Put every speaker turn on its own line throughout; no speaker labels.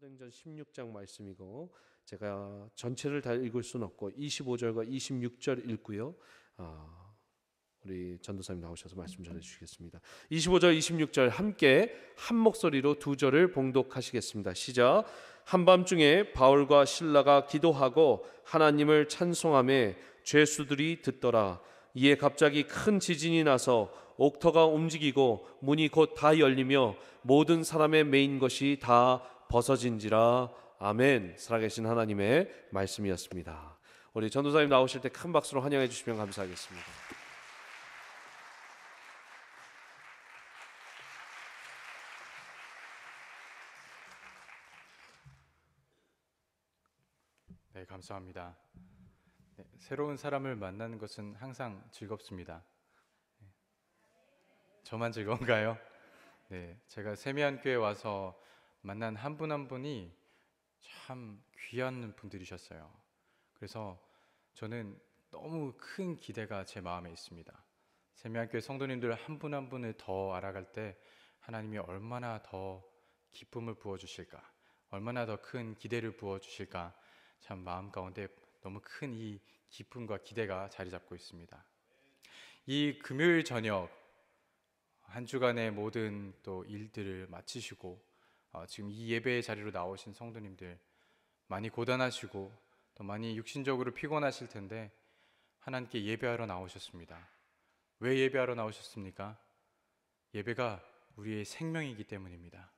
사도행전 16장 말씀이고 제가 전체를 다 읽을 수는 없고 25절과 26절 읽고요. 우리 전도사님 나오셔서 말씀 전해 주시겠습니다. 25절 26절 함께 한 목소리로 두 절을 봉독하시겠습니다. 시작. 한밤중에 바울과 실라가 기도하고 하나님을 찬송하며 죄수들이 듣더라. 이에 갑자기 큰 지진이 나서 옥터가 움직이고 문이 곧 다 열리며 모든 사람의 매인 것이 다 벗어진지라. 아멘. 살아계신 하나님의 말씀이었습니다. 우리 전도사님 나오실 때 큰 박수로 환영해 주시면 감사하겠습니다.
네, 감사합니다. 새로운 사람을 만나는 것은 항상 즐겁습니다. 저만 즐거운가요? 네, 제가 세미한교회 와서 만난 한 분 한 분이 참 귀한 분들이셨어요. 그래서 저는 너무 큰 기대가 제 마음에 있습니다. 세미한교회 성도님들 한 분 한 분을 더 알아갈 때 하나님이 얼마나 더 기쁨을 부어주실까, 얼마나 더 큰 기대를 부어주실까, 참 마음 가운데 너무 큰 이 기쁨과 기대가 자리 잡고 있습니다. 이 금요일 저녁 한 주간의 모든 또 일들을 마치시고 지금 이 예배의 자리로 나오신 성도님들 많이 고단하시고 또 많이 육신적으로 피곤하실 텐데 하나님께 예배하러 나오셨습니다. 왜 예배하러 나오셨습니까? 예배가 우리의 생명이기 때문입니다.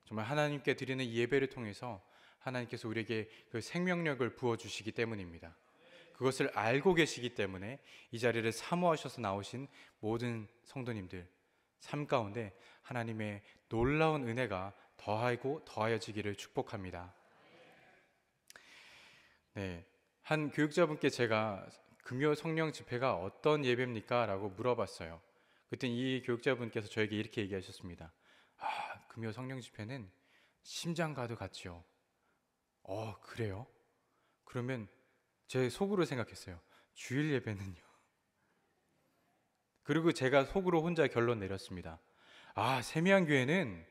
정말 하나님께 드리는 이 예배를 통해서 하나님께서 우리에게 그 생명력을 부어주시기 때문입니다. 그것을 알고 계시기 때문에 이 자리를 사모하셔서 나오신 모든 성도님들 삶 가운데 하나님의 놀라운 은혜가 더하고 더하여지기를 축복합니다. 네, 한 교육자분께 제가 금요 성령 집회가 어떤 예배입니까? 라고 물어봤어요. 그때 이 교육자분께서 저에게 이렇게 얘기하셨습니다. 금요 성령 집회는 심장과도 같지요. 그래요? 그러면 제 속으로 생각했어요. 주일 예배는요? 그리고 제가 속으로 혼자 결론 내렸습니다. 세미한 교회는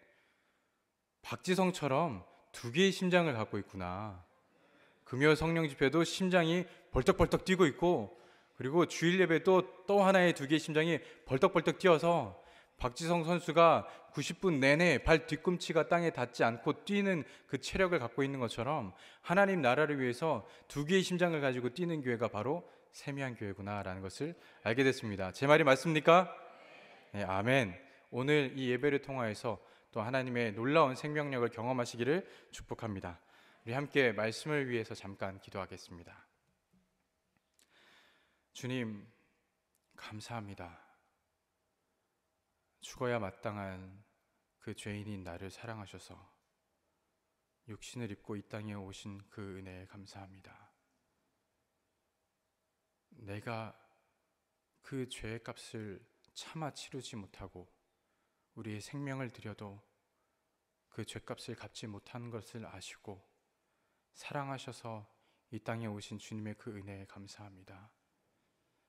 박지성처럼 두 개의 심장을 갖고 있구나. 금요 성령 집회도 심장이 벌떡벌떡 뛰고 있고, 그리고 주일 예배도 또 하나의 두 개의 심장이 벌떡벌떡 뛰어서 박지성 선수가 90분 내내 발 뒤꿈치가 땅에 닿지 않고 뛰는 그 체력을 갖고 있는 것처럼 하나님 나라를 위해서 두 개의 심장을 가지고 뛰는 교회가 바로 세미한 교회구나라는 것을 알게 됐습니다. 제 말이 맞습니까? 네, 아멘. 오늘 이 예배를 통하여서 또 하나님의 놀라운 생명력을 경험하시기를 축복합니다. 우리 함께 말씀을 위해서 잠깐 기도하겠습니다. 주님, 감사합니다. 죽어야 마땅한 그 죄인인 나를 사랑하셔서 육신을 입고 이 땅에 오신 그 은혜에 감사합니다. 내가 그 죄의 값을 차마 치르지 못하고 우리의 생명을 들여도 그 죄값을 갚지 못한 것을 아시고 사랑하셔서 이 땅에 오신 주님의 그 은혜에 감사합니다.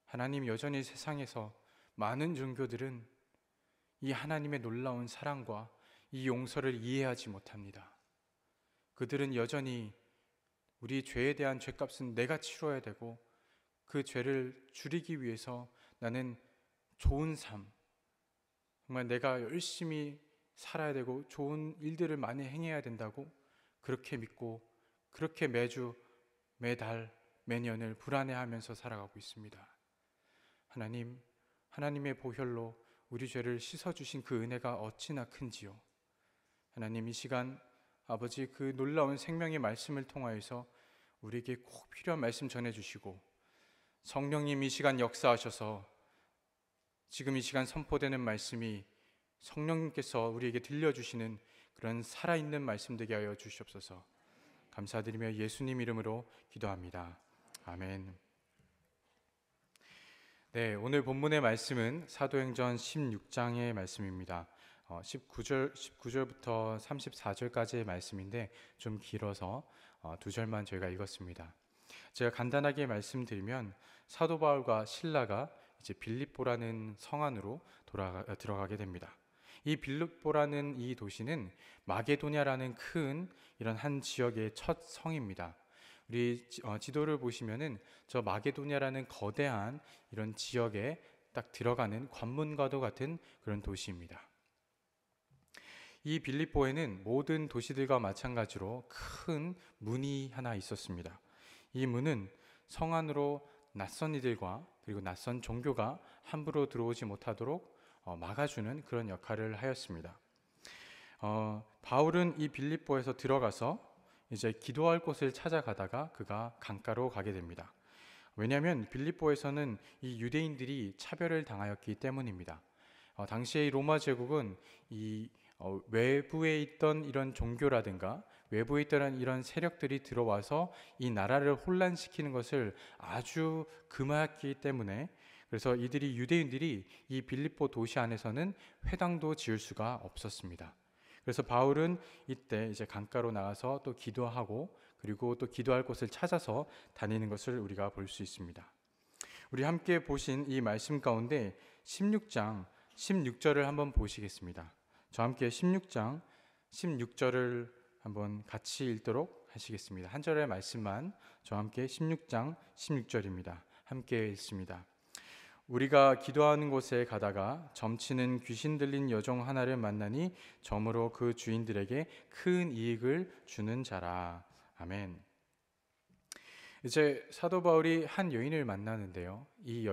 하나님, 여전히 세상에서 많은 종교들은 이 하나님의 놀라운 사랑과 이 용서를 이해하지 못합니다. 그들은 여전히 우리 죄에 대한 죄값은 내가 치러야 되고 그 죄를 줄이기 위해서 나는 좋은 삶, 정말 내가 열심히 살아야 되고 좋은 일들을 많이 행해야 된다고 그렇게 믿고 그렇게 매주, 매달, 매년을 불안해하면서 살아가고 있습니다. 하나님, 하나님의 보혈로 우리 죄를 씻어주신 그 은혜가 어찌나 큰지요. 하나님, 이 시간 아버지 그 놀라운 생명의 말씀을 통하여서 우리에게 꼭 필요한 말씀 전해주시고 성령님 이 시간 역사하셔서 지금 이 시간 선포되는 말씀이 성령님께서 우리에게 들려주시는 그런 살아있는 말씀 되게 하여 주시옵소서. 감사드리며 예수님 이름으로 기도합니다. 아멘. 네, 오늘 본문의 말씀은 사도행전 16장의 말씀입니다. 19절부터 34절까지의 말씀인데 좀 길어서 두 절만 저희가 읽었습니다. 제가 간단하게 말씀드리면 사도 바울과 실라가 이제 빌립보라는 성 안으로 들어가게 됩니다. 이 빌립보라는 이 도시는 마게도냐라는 큰 이런 한 지역의 첫 성입니다. 우리 지도를 보시면은 저 마게도냐라는 거대한 이런 지역에 딱 들어가는 관문과도 같은 그런 도시입니다. 이 빌립보에는 모든 도시들과 마찬가지로 큰 문이 하나 있었습니다. 이 문은 성 안으로 낯선 이들과 그리고 낯선 종교가 함부로 들어오지 못하도록 막아주는 그런 역할을 하였습니다. 바울은 이 빌립보에서 들어가서 이제 기도할 곳을 찾아가다가 그가 강가로 가게 됩니다. 왜냐하면 빌립보에서는 이 유대인들이 차별을 당하였기 때문입니다. 당시의 로마 제국은 이 외부에 있던 이런 종교라든가 외부에 있던 이런 세력들이 들어와서 이 나라를 혼란시키는 것을 아주 금하였기 때문에, 그래서 이들이 유대인들이 이 빌립보 도시 안에서는 회당도 지을 수가 없었습니다. 그래서 바울은 이때 이제 강가로 나가서 또 기도하고 그리고 또 기도할 곳을 찾아서 다니는 것을 우리가 볼 수 있습니다. 우리 함께 보신 이 말씀 가운데 16장 16절을 한번 보시겠습니다. 저 함께 16장 16절을 한번 같이 읽도록 하시겠습니다. 한 절의 말씀만 저 함께 16장 16절입니다. 함께 읽습니다. 우리가 기도하는 곳에 가다가 점치는 귀신 들린 여종 하나를 만나니 점으로 그 주인들에게 큰 이익을 주는 자라. 아멘. 이제 사도 바울이 한 여인을 만나는데요. 이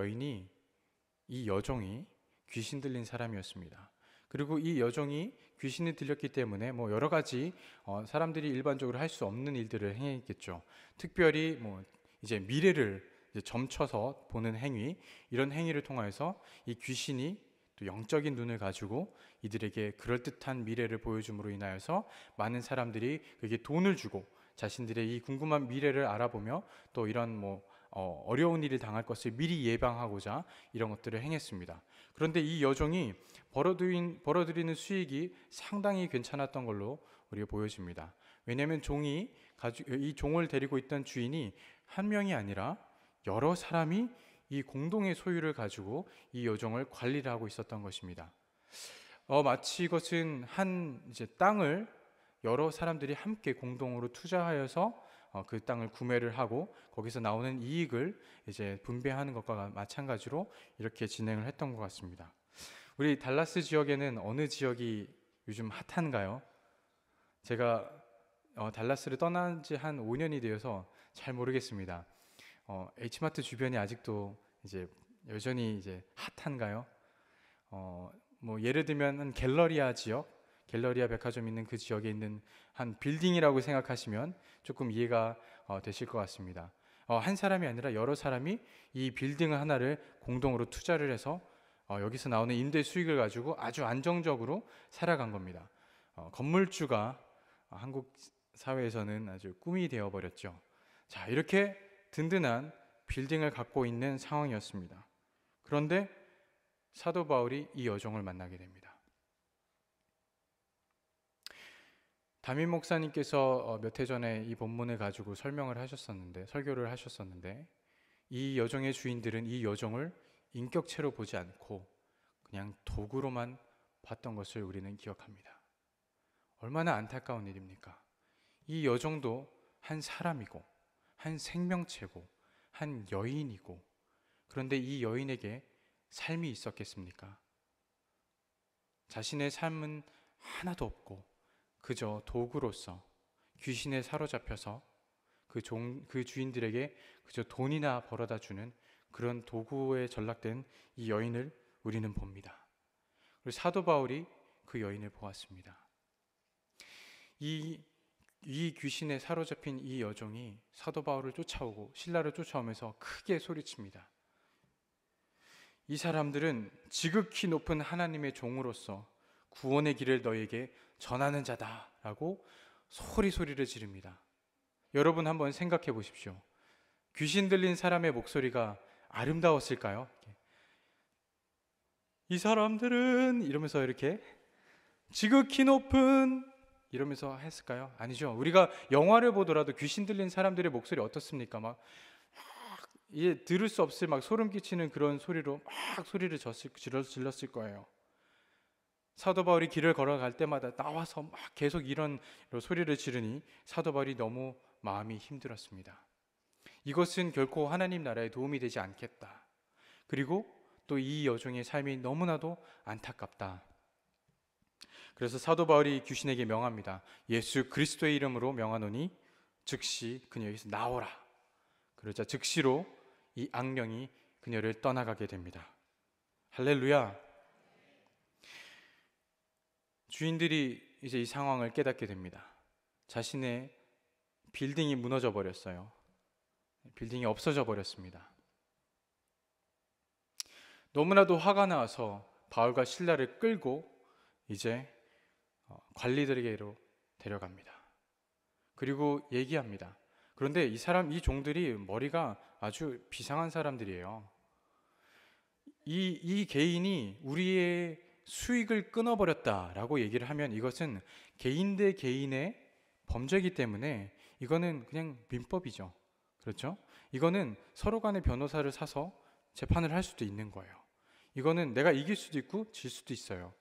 여종이 귀신 들린 사람이었습니다. 그리고 이 여종이 귀신이 들렸기 때문에 여러 가지 사람들이 일반적으로 할 수 없는 일들을 행했겠죠. 특별히 이제 미래를 이제 점쳐서 보는 행위, 이런 행위를 통해서 이 귀신이 또 영적인 눈을 가지고 이들에게 그럴듯한 미래를 보여줌으로 인하여서 많은 사람들이 그에게 돈을 주고 자신들의 이 궁금한 미래를 알아보며 또 이런 어려운 일을 당할 것을 미리 예방하고자 이런 것들을 행했습니다. 그런데 이 여종이 벌어들이는 수익이 상당히 괜찮았던 걸로 우리가 보여집니다. 왜냐하면 이 종을 데리고 있던 주인이 한 명이 아니라 여러 사람이 이 공동의 소유를 가지고 이 여종을 관리를 하고 있었던 것입니다. 마치 이것은 한 이제 땅을 여러 사람들이 함께 공동으로 투자하여서 그 땅을 구매를 하고 거기서 나오는 이익을 이제 분배하는 것과 마찬가지로 이렇게 진행을 했던 것 같습니다. 우리 달라스 지역에는 어느 지역이 요즘 핫한가요? 제가 달라스를 떠난 지 한 5년이 되어서 잘 모르겠습니다. H마트 주변이 아직도 이제 여전히 이제 핫한가요? 예를 들면 한 갤러리아 백화점 있는 그 지역에 있는 한 빌딩이라고 생각하시면 조금 이해가 되실 것 같습니다. 한 사람이 아니라 여러 사람이 이 빌딩 하나를 공동으로 투자를 해서 여기서 나오는 임대 수익을 가지고 아주 안정적으로 살아간 겁니다. 건물주가 한국 사회에서는 아주 꿈이 되어버렸죠. 자, 이렇게 든든한 빌딩을 갖고 있는 상황이었습니다. 그런데 사도 바울이 이 여종을 만나게 됩니다. 담임 목사님께서 몇 해 전에 이 본문을 가지고 설교를 하셨었는데 이 여종의 주인들은 이 여종을 인격체로 보지 않고 그냥 도구로만 봤던 것을 우리는 기억합니다. 얼마나 안타까운 일입니까? 이 여종도 한 사람이고 한 생명체고 한 여인이고, 그런데 이 여인에게 삶이 있었겠습니까? 자신의 삶은 하나도 없고 그저 도구로서 귀신에 사로잡혀서 그 주인들에게 그저 돈이나 벌어다 주는 그런 도구에 전락된 이 여인을 우리는 봅니다. 그리고 사도 바울이 그 여인을 보았습니다. 이 귀신에 사로잡힌 이 여종이 사도 바울을 쫓아오고 신라를 쫓아오면서 크게 소리칩니다. 이 사람들은 지극히 높은 하나님의 종으로서 구원의 길을 너에게 전하는 자다라고 소리를 지릅니다. 여러분 한번 생각해 보십시오. 귀신 들린 사람의 목소리가 아름다웠을까요? 이 사람들은 이러면서 이렇게 지극히 높은 이러면서 했을까요? 아니죠. 우리가 영화를 보더라도 귀신 들린 사람들의 목소리 어떻습니까? 막 이게 들을 수 없을 막 소름 끼치는 그런 소리로 막 소리를 질렀을 거예요. 사도 바울이 길을 걸어갈 때마다 나와서 막 계속 이런 소리를 지르니 사도 바울이 너무 마음이 힘들었습니다. 이것은 결코 하나님 나라에 도움이 되지 않겠다. 그리고 또 이 여종의 삶이 너무나도 안타깝다. 그래서 사도 바울이 귀신에게 명합니다. 예수 그리스도의 이름으로 명하노니 즉시 그녀에게서 나오라. 그러자 즉시로 이 악령이 그녀를 떠나가게 됩니다. 할렐루야. 주인들이 이제 이 상황을 깨닫게 됩니다. 자신의 빌딩이 무너져 버렸어요. 빌딩이 없어져 버렸습니다. 너무나도 화가 나서 바울과 실라를 끌고 이제 관리들에게로 데려갑니다. 그리고 얘기합니다. 그런데 이 종들이 머리가 아주 비상한 사람들이에요. 이 개인이 우리의 수익을 끊어버렸다라고 얘기를 하면 이것은 개인 대 개인의 범죄이기 때문에 이거는 그냥 민법이죠. 그렇죠? 이거는 서로 간의 변호사를 사서 재판을 할 수도 있는 거예요. 이거는 내가 이길 수도 있고 질 수도 있어요.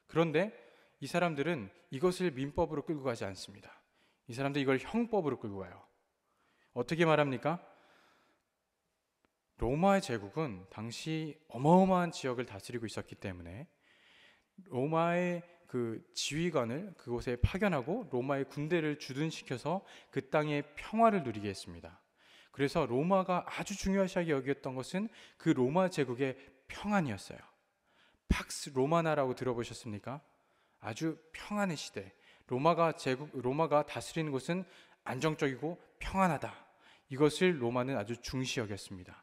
그런데 이 사람들은 이것을 민법으로 끌고 가지 않습니다. 이 사람들 이걸 형법으로 끌고 가요. 어떻게 말합니까? 로마의 제국은 당시 어마어마한 지역을 다스리고 있었기 때문에 로마의 그 지휘관을 그곳에 파견하고 로마의 군대를 주둔시켜서 그 땅의 평화를 누리게 했습니다. 그래서 로마가 아주 중요시하게 여겼던 것은 그 로마 제국의 평안이었어요. 팍스 로마나라고 들어보셨습니까? 아주 평안의 시대. 로마가 다스리는 곳은 안정적이고 평안하다. 이것을 로마는 아주 중시 여겼습니다.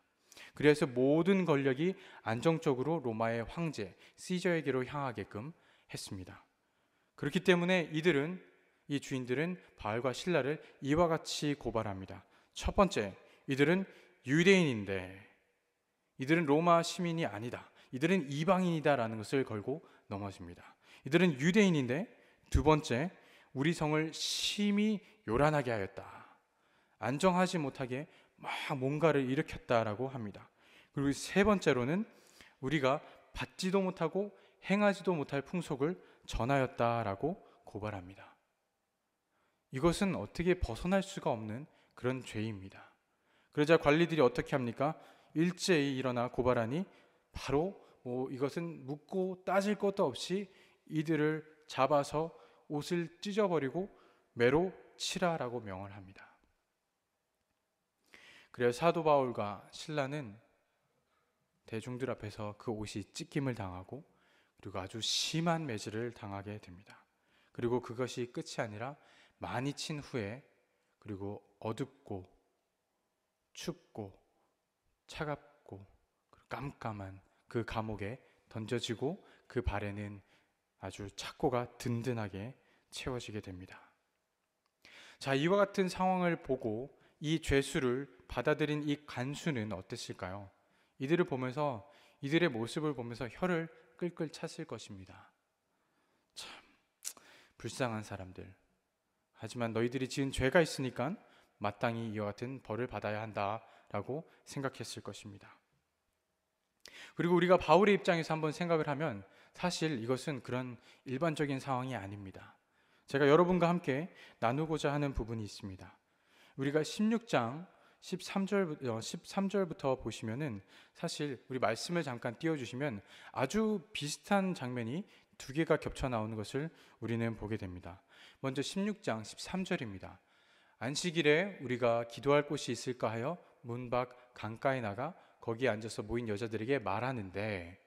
그래서 모든 권력이 안정적으로 로마의 황제 시저에게로 향하게끔 했습니다. 그렇기 때문에 이 주인들은 바울과 실라를 이와 같이 고발합니다. 첫 번째, 이들은 유대인인데 이들은 로마 시민이 아니다. 이들은 이방인이다라는 것을 걸고 넘어집니다. 이들은 유대인인데 두 번째, 우리 성을 심히 요란하게 하였다. 안정하지 못하게 막 뭔가를 일으켰다라고 합니다. 그리고 세 번째로는 우리가 받지도 못하고 행하지도 못할 풍속을 전하였다라고 고발합니다. 이것은 어떻게 벗어날 수가 없는 그런 죄입니다. 그러자 관리들이 어떻게 합니까? 일제히 일어나 고발하니 바로 이것은 묻고 따질 것도 없이 이들을 잡아서 옷을 찢어버리고 매로 치라라고 명을 합니다. 그래서 사도 바울과 실라는 대중들 앞에서 그 옷이 찢김을 당하고 그리고 아주 심한 매질을 당하게 됩니다. 그리고 그것이 끝이 아니라 많이 친 후에 그리고 어둡고 춥고 차갑고 깜깜한 그 감옥에 던져지고 그 발에는 아주 착고가 든든하게 채워지게 됩니다. 자, 이와 같은 상황을 보고 이 죄수를 받아들인 이 간수는 어땠을까요? 이들을 보면서 이들의 모습을 보면서 혀를 끌끌 찼을 것입니다. 참 불쌍한 사람들. 하지만 너희들이 지은 죄가 있으니까 마땅히 이와 같은 벌을 받아야 한다라고 생각했을 것입니다. 그리고 우리가 바울의 입장에서 한번 생각을 하면 사실 이것은 그런 일반적인 상황이 아닙니다. 제가 여러분과 함께 나누고자 하는 부분이 있습니다. 우리가 16장 13절부터 보시면은 사실 우리 말씀을 잠깐 띄워주시면 아주 비슷한 장면이 두 개가 겹쳐 나오는 것을 우리는 보게 됩니다. 먼저 16장 13절입니다. 안식일에 우리가 기도할 곳이 있을까 하여 문 밖 강가에 나가 거기에 앉아서 모인 여자들에게 말하는데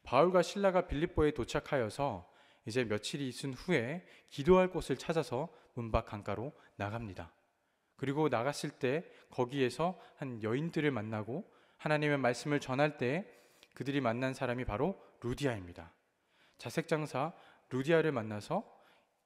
바울과 실라가 빌립보에 도착하여서 이제 며칠이 있은 후에 기도할 곳을 찾아서 문 밖 강가로 나갑니다. 그리고 나갔을 때 거기에서 한 여인들을 만나고 하나님의 말씀을 전할 때 그들이 만난 사람이 바로 루디아입니다. 자색장사 루디아를 만나서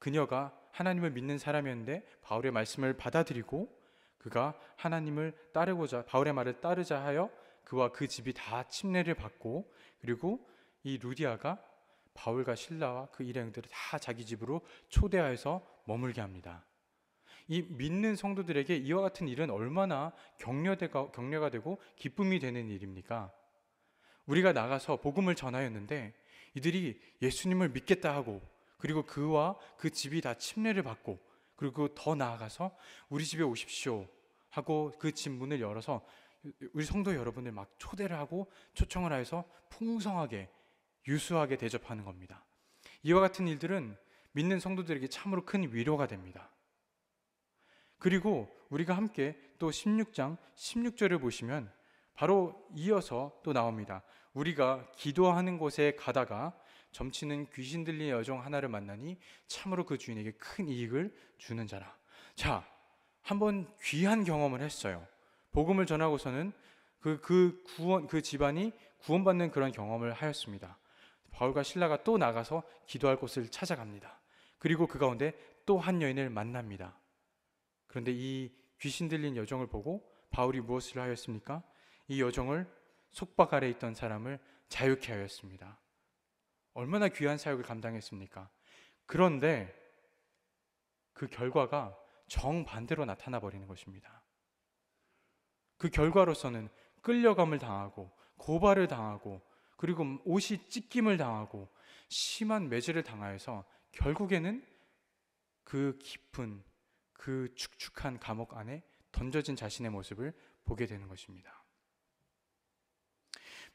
그녀가 하나님을 믿는 사람이었는데 바울의 말씀을 받아들이고 그가 하나님을 따르고자 바울의 말을 따르자 하여 그와 그 집이 다 침례를 받고 그리고 이 루디아가 바울과 실라와 그 일행들을 다 자기 집으로 초대하여서 머물게 합니다. 이 믿는 성도들에게 이와 같은 일은 얼마나 격려가 되고 기쁨이 되는 일입니까? 우리가 나가서 복음을 전하였는데 이들이 예수님을 믿겠다 하고, 그리고 그와 그 집이 다 침례를 받고, 그리고 더 나아가서 우리 집에 오십시오 하고 그 집 문을 열어서 우리 성도 여러분을 막 초대를 하고 초청을 하여서 풍성하게 유수하게 대접하는 겁니다. 이와 같은 일들은 믿는 성도들에게 참으로 큰 위로가 됩니다. 그리고 우리가 함께 또 16장 16절을 보시면 바로 이어서 또 나옵니다. 우리가 기도하는 곳에 가다가 점치는 귀신 들린 여종 하나를 만나니 참으로 그 주인에게 큰 이익을 주는 자라. 자, 한번 귀한 경험을 했어요. 복음을 전하고서는 그 집안이 구원받는 그런 경험을 하였습니다. 바울과 실라가 또 나가서 기도할 곳을 찾아갑니다. 그리고 그 가운데 또 한 여인을 만납니다. 그런데 이 귀신 들린 여종을 보고 바울이 무엇을 하였습니까? 이 여종을 속박 아래 있던 사람을 자유케 하였습니다. 얼마나 귀한 사역을 감당했습니까? 그런데 그 결과가 정반대로 나타나 버리는 것입니다. 그 결과로서는 끌려감을 당하고 고발을 당하고 그리고 옷이 찢김을 당하고 심한 매질을 당하여서 결국에는 그 깊은 그 축축한 감옥 안에 던져진 자신의 모습을 보게 되는 것입니다.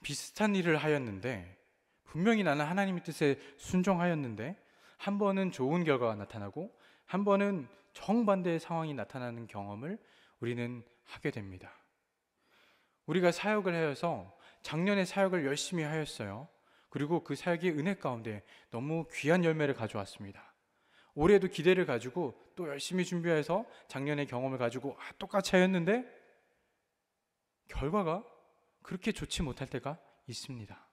비슷한 일을 하였는데, 분명히 나는 하나님의 뜻에 순종하였는데 한 번은 좋은 결과가 나타나고 한 번은 정반대의 상황이 나타나는 경험을 우리는 하게 됩니다. 우리가 사역을 하여서 작년에 사역을 열심히 하였어요. 그리고 그 사역이 은혜 가운데 너무 귀한 열매를 가져왔습니다. 올해도 기대를 가지고 또 열심히 준비해서 작년의 경험을 가지고 똑같이 하였는데 결과가 그렇게 좋지 못할 때가 있습니다.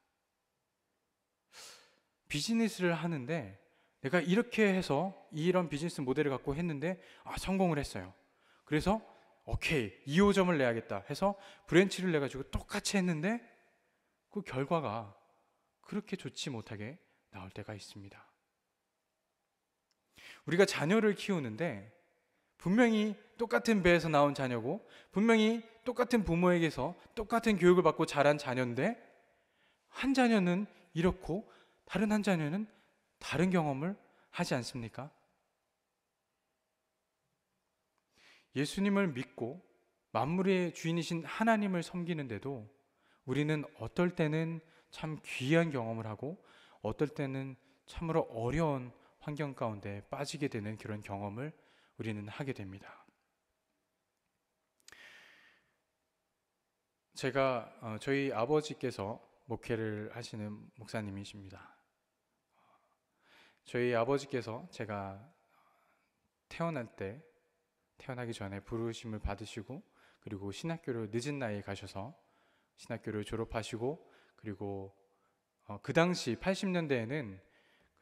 비즈니스를 하는데 내가 이렇게 해서 이런 비즈니스 모델을 갖고 했는데 성공을 했어요. 그래서 오케이 2호점을 내야겠다 해서 브랜치를 내가지고 똑같이 했는데 그 결과가 그렇게 좋지 못하게 나올 때가 있습니다. 우리가 자녀를 키우는데 분명히 똑같은 배에서 나온 자녀고 분명히 똑같은 부모에게서 똑같은 교육을 받고 자란 자녀인데 한 자녀는 이렇고 다른 한 자녀는 다른 경험을 하지 않습니까? 예수님을 믿고 만물의 주인이신 하나님을 섬기는데도 우리는 어떨 때는 참 귀한 경험을 하고 어떨 때는 참으로 어려운 환경 가운데 빠지게 되는 그런 경험을 우리는 하게 됩니다. 제가 저희 아버지께서 목회를 하시는 목사님이십니다. 저희 아버지께서 제가 태어나기 전에 부르심을 받으시고 그리고 신학교를 늦은 나이에 가셔서 신학교를 졸업하시고 그리고 그 당시 80년대에는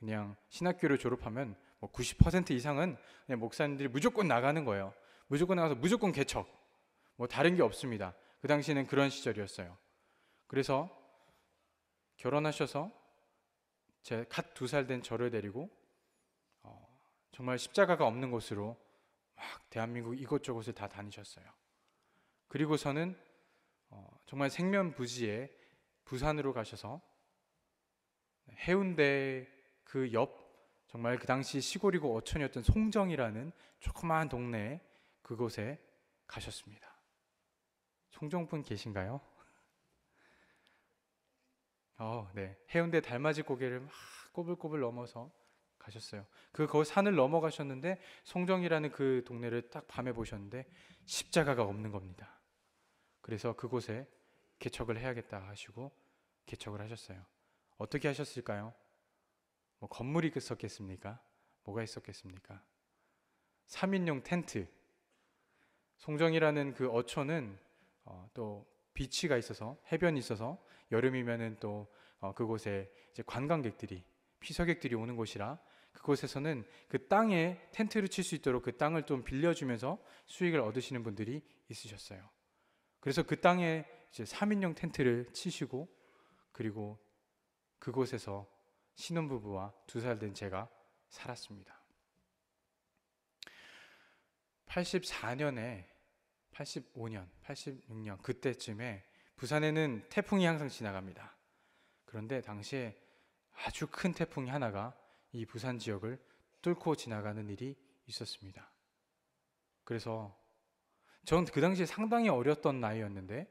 그냥 신학교를 졸업하면 뭐 90% 이상은 그냥 목사님들이 무조건 나가는 거예요. 무조건 나가서 무조건 개척. 뭐 다른 게 없습니다. 그 당시에는 그런 시절이었어요. 그래서 결혼하셔서 제 갓 2살 된 저를 데리고 정말 십자가가 없는 곳으로 막 대한민국 이곳저곳을 다 다니셨어요. 그리고서는 정말 생면부지에 부산으로 가셔서 해운대 그 옆 정말 그 당시 시골이고 어촌이었던 송정이라는 조그마한 동네 그곳에 가셨습니다. 송정분 계신가요? 네. 해운대 달맞이 고개를 막 꼬불꼬불 넘어서 가셨어요. 그 산을 넘어가셨는데 송정이라는 그 동네를 딱 밤에 보셨는데 십자가가 없는 겁니다. 그래서 그곳에 개척을 해야겠다 하시고 개척을 하셨어요. 어떻게 하셨을까요? 뭐 건물이 있었겠습니까? 뭐가 있었겠습니까? 3인용 텐트. 송정이라는 그 어촌은 또 비치가 있어서 해변이 있어서 여름이면은 또 그곳에 이제 관광객들이 피서객들이 오는 곳이라 그곳에서는 그 땅에 텐트를 칠 수 있도록 그 땅을 좀 빌려주면서 수익을 얻으시는 분들이 있으셨어요. 그래서 그 땅에 이제 3인용 텐트를 치시고 그리고 그곳에서 신혼부부와 2살 된 제가 살았습니다. 84년에 85년, 86년 그때쯤에 부산에는 태풍이 항상 지나갑니다. 그런데 당시에 아주 큰 태풍이 하나가 이 부산 지역을 뚫고 지나가는 일이 있었습니다. 그래서 전 그 당시에 상당히 어렸던 나이였는데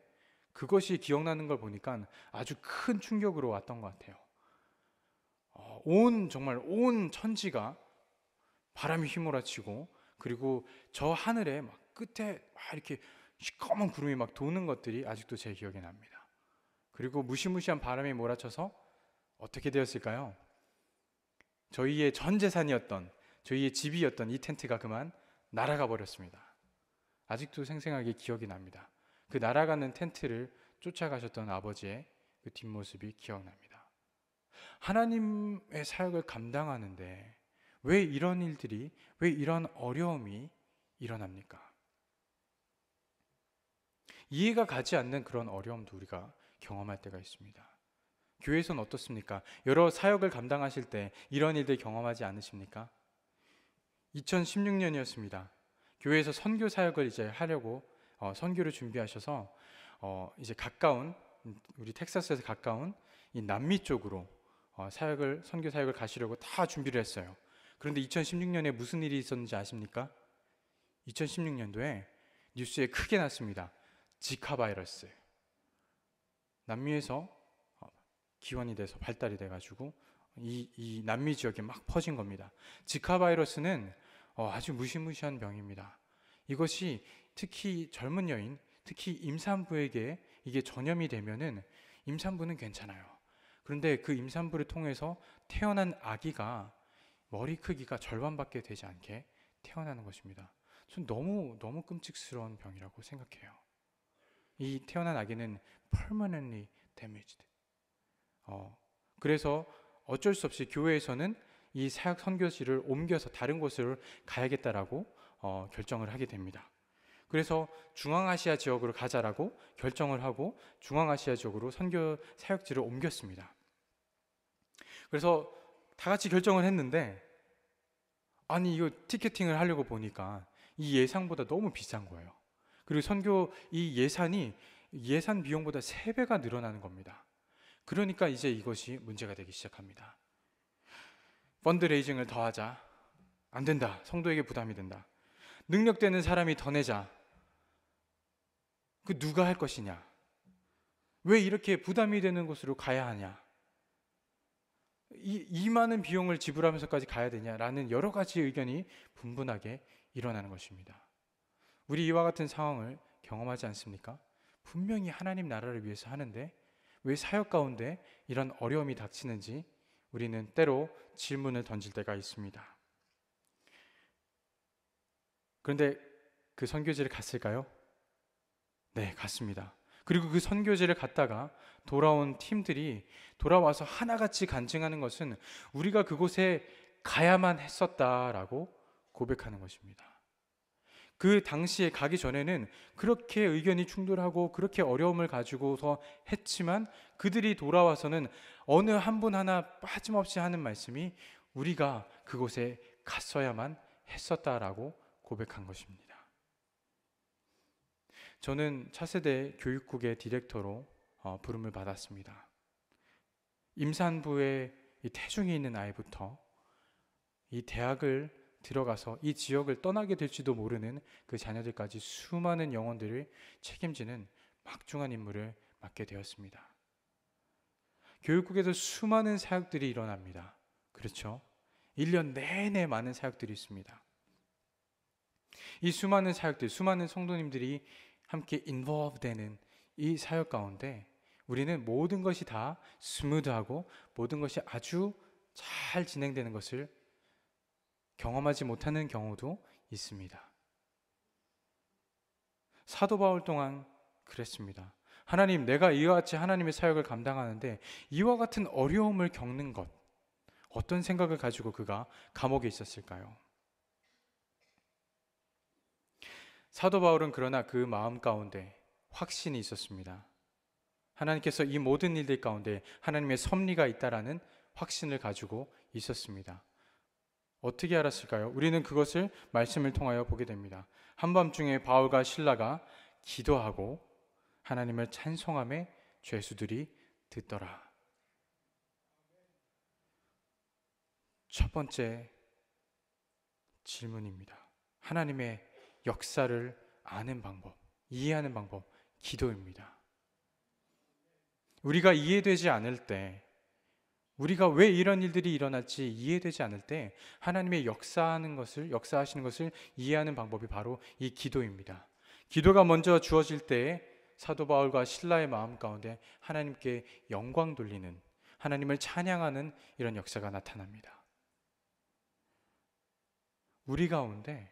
그것이 기억나는 걸 보니까 아주 큰 충격으로 왔던 것 같아요. 정말 온 천지가 바람이 휘몰아치고, 그리고 저 하늘에 막 끝에 막 이렇게 시꺼먼 구름이 막 도는 것들이 아직도 제 기억에 납니다. 그리고 무시무시한 바람이 몰아쳐서 어떻게 되었을까요? 저희의 전 재산이었던, 저희의 집이었던 이 텐트가 그만 날아가 버렸습니다. 아직도 생생하게 기억이 납니다. 그 날아가는 텐트를 쫓아가셨던 아버지의 그 뒷모습이 기억납니다. 하나님의 사역을 감당하는데 왜 이런 일들이, 왜 이런 어려움이 일어납니까? 이해가 가지 않는 그런 어려움도 우리가 경험할 때가 있습니다. 교회에서는 어떻습니까? 여러 사역을 감당하실 때 이런 일들 경험하지 않으십니까? 2016년이었습니다. 교회에서 선교 사역을 이제 하려고 선교를 준비하셔서 이제 가까운, 우리 텍사스에서 가까운 이 남미 쪽으로 선교 사역을 가시려고 다 준비를 했어요. 그런데 2016년에 무슨 일이 있었는지 아십니까? 2016년도에 뉴스에 크게 났습니다. 지카 바이러스. 남미에서 기원이 돼서 발달이 돼가지고 이 남미 지역에 막 퍼진 겁니다. 지카 바이러스는 아주 무시무시한 병입니다. 이것이 특히 젊은 여인, 특히 임산부에게 이게 전염이 되면은 임산부는 괜찮아요. 그런데 그 임산부를 통해서 태어난 아기가 머리 크기가 절반밖에 되지 않게 태어나는 것입니다. 전 너무 끔찍스러운 병이라고 생각해요. 이 태어난 아기는 permanently damaged. 그래서 어쩔 수 없이 교회에서는 이 사역 선교지를 옮겨서 다른 곳을 가야겠다라고 결정을 하게 됩니다. 그래서 중앙아시아 지역으로 가자라고 결정을 하고 중앙아시아 지역으로 선교 사역지를 옮겼습니다. 그래서 다 같이 결정을 했는데, 아니 이거 티켓팅을 하려고 보니까 이 예상보다 너무 비싼 거예요. 그리고 선교 이 예산 비용보다 3배가 늘어나는 겁니다. 그러니까 이제 이것이 문제가 되기 시작합니다. 펀드레이징을 더 하자. 안 된다. 성도에게 부담이 된다. 능력되는 사람이 더 내자. 그 누가 할 것이냐? 왜 이렇게 부담이 되는 곳으로 가야 하냐? 이 많은 비용을 지불하면서까지 가야 되냐라는 여러 가지 의견이 분분하게 일어나는 것입니다. 우리 이와 같은 상황을 경험하지 않습니까? 분명히 하나님 나라를 위해서 하는데 왜 사역 가운데 이런 어려움이 닥치는지 우리는 때로 질문을 던질 때가 있습니다. 그런데 그 선교지를 갔을까요? 네, 갔습니다. 그리고 그 선교지를 갔다가 돌아온 팀들이 돌아와서 하나같이 간증하는 것은 우리가 그곳에 가야만 했었다라고 고백하는 것입니다. 그 당시에 가기 전에는 그렇게 의견이 충돌하고 그렇게 어려움을 가지고서 했지만 그들이 돌아와서는 어느 한 분 하나 빠짐없이 하는 말씀이 우리가 그곳에 갔어야만 했었다라고 고백한 것입니다. 저는 차세대 교육국의 디렉터로 부름을 받았습니다. 임산부의 이 태중에 있는 아이부터 이 대학을 들어가서 이 지역을 떠나게 될지도 모르는 그 자녀들까지 수많은 영혼들을 책임지는 막중한 임무를 맡게 되었습니다. 교육국에도 수많은 사역들이 일어납니다. 그렇죠? 1년 내내 많은 사역들이 있습니다. 이 수많은 사역들, 수많은 성도님들이 함께 involve 되는 이 사역 가운데 우리는 모든 것이 다 스무드하고 모든 것이 아주 잘 진행되는 것을 경험하지 못하는 경우도 있습니다. 사도 바울 또한 그랬습니다. 하나님, 내가 이와 같이 하나님의 사역을 감당하는데 이와 같은 어려움을 겪는 것, 어떤 생각을 가지고 그가 감옥에 있었을까요? 사도 바울은 그러나 그 마음 가운데 확신이 있었습니다. 하나님께서 이 모든 일들 가운데 하나님의 섭리가 있다라는 확신을 가지고 있었습니다. 어떻게 알았을까요? 우리는 그것을 말씀을 통하여 보게 됩니다. 한밤중에 바울과 실라가 기도하고 하나님을 찬송함에 죄수들이 듣더라. 첫 번째 질문입니다. 하나님의 역사를 아는 방법, 이해하는 방법, 기도입니다. 우리가 이해되지 않을 때, 우리가 왜 이런 일들이 일어날지 이해되지 않을 때 하나님의 역사하시는 것을 이해하는 방법이 바로 이 기도입니다. 기도가 먼저 주어질 때 사도 바울과 실라의 마음 가운데 하나님께 영광 돌리는, 하나님을 찬양하는 이런 역사가 나타납니다. 우리 가운데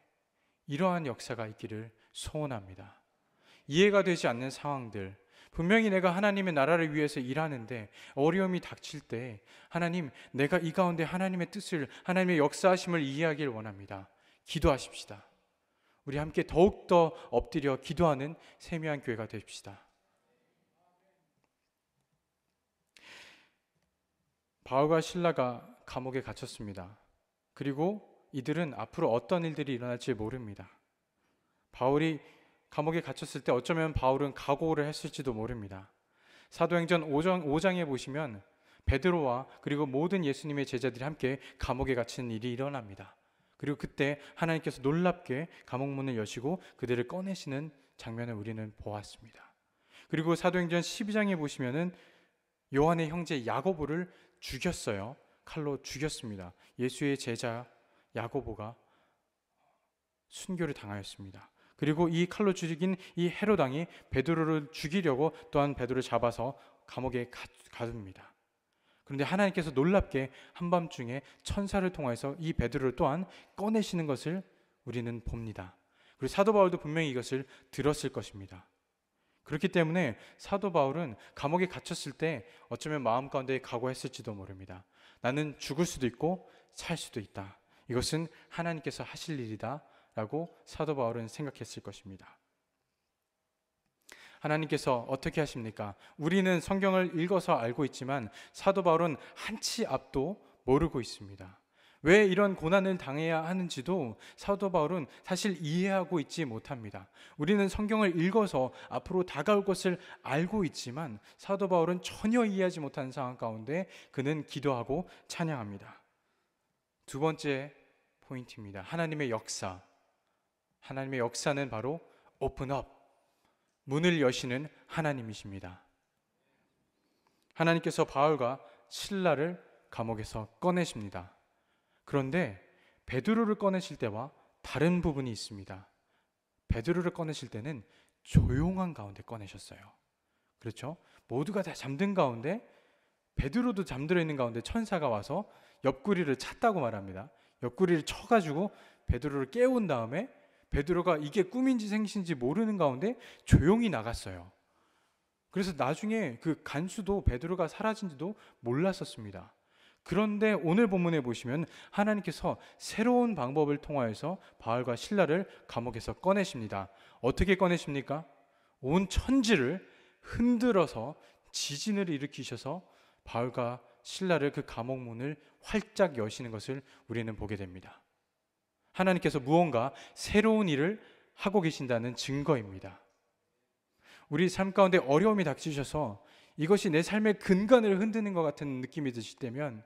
이러한 역사가 있기를 소원합니다. 이해가 되지 않는 상황들, 분명히 내가 하나님의 나라를 위해서 일하는데 어려움이 닥칠 때 하나님, 내가 이 가운데 하나님의 뜻을, 하나님의 역사하심을 이해하길 원합니다. 기도하십시다. 우리 함께 더욱더 엎드려 기도하는 세미한 교회가 되십시다. 바울과 실라가 감옥에 갇혔습니다. 그리고 이들은 앞으로 어떤 일들이 일어날지 모릅니다. 바울이 감옥에 갇혔을 때 어쩌면 바울은 각오를 했을지도 모릅니다. 사도행전 5장에 보시면 베드로와 그리고 모든 예수님의 제자들이 함께 감옥에 갇힌 일이 일어납니다. 그리고 그때 하나님께서 놀랍게 감옥문을 여시고 그들을 꺼내시는 장면을 우리는 보았습니다. 그리고 사도행전 12장에 보시면은 요한의 형제 야고보를 죽였어요. 칼로 죽였습니다. 예수의 제자 야고보가 순교를 당하였습니다. 그리고 이 칼로 죽인 이 헤롯 왕이 베드로를 죽이려고 또한 베드로를 잡아서 감옥에 가둡니다. 그런데 하나님께서 놀랍게 한밤중에 천사를 통해서 이 베드로를 또한 꺼내시는 것을 우리는 봅니다. 그리고 사도 바울도 분명히 이것을 들었을 것입니다. 그렇기 때문에 사도 바울은 감옥에 갇혔을 때 어쩌면 마음 가운데 각오했을지도 모릅니다. 나는 죽을 수도 있고 살 수도 있다. 이것은 하나님께서 하실 일이다 라고 사도 바울은 생각했을 것입니다. 하나님께서 어떻게 하십니까? 우리는 성경을 읽어서 알고 있지만 사도 바울은 한치 앞도 모르고 있습니다. 왜 이런 고난을 당해야 하는지도 사도 바울은 사실 이해하고 있지 못합니다. 우리는 성경을 읽어서 앞으로 다가올 것을 알고 있지만 사도 바울은 전혀 이해하지 못하는 상황 가운데 그는 기도하고 찬양합니다. 두 번째 포인트입니다. 하나님의 역사. 하나님의 역사는 바로 오픈업, 문을 여시는 하나님이십니다. 하나님께서 바울과 실라를 감옥에서 꺼내십니다. 그런데 베드로를 꺼내실 때와 다른 부분이 있습니다. 베드로를 꺼내실 때는 조용한 가운데 꺼내셨어요. 그렇죠? 모두가 다 잠든 가운데 베드로도 잠들어 있는 가운데 천사가 와서 옆구리를 찼다고 말합니다. 옆구리를 쳐가지고 베드로를 깨운 다음에 베드로가 이게 꿈인지 생신지 모르는 가운데 조용히 나갔어요. 그래서 나중에 그 간수도 베드로가 사라진지도 몰랐었습니다. 그런데 오늘 본문에 보시면 하나님께서 새로운 방법을 통하여서 바울과 실라를 감옥에서 꺼내십니다. 어떻게 꺼내십니까? 온 천지를 흔들어서 지진을 일으키셔서 바울과 신라를 그 감옥문을 활짝 여시는 것을 우리는 보게 됩니다. 하나님께서 무언가 새로운 일을 하고 계신다는 증거입니다. 우리 삶 가운데 어려움이 닥치셔서 이것이 내 삶의 근간을 흔드는 것 같은 느낌이 드실 때면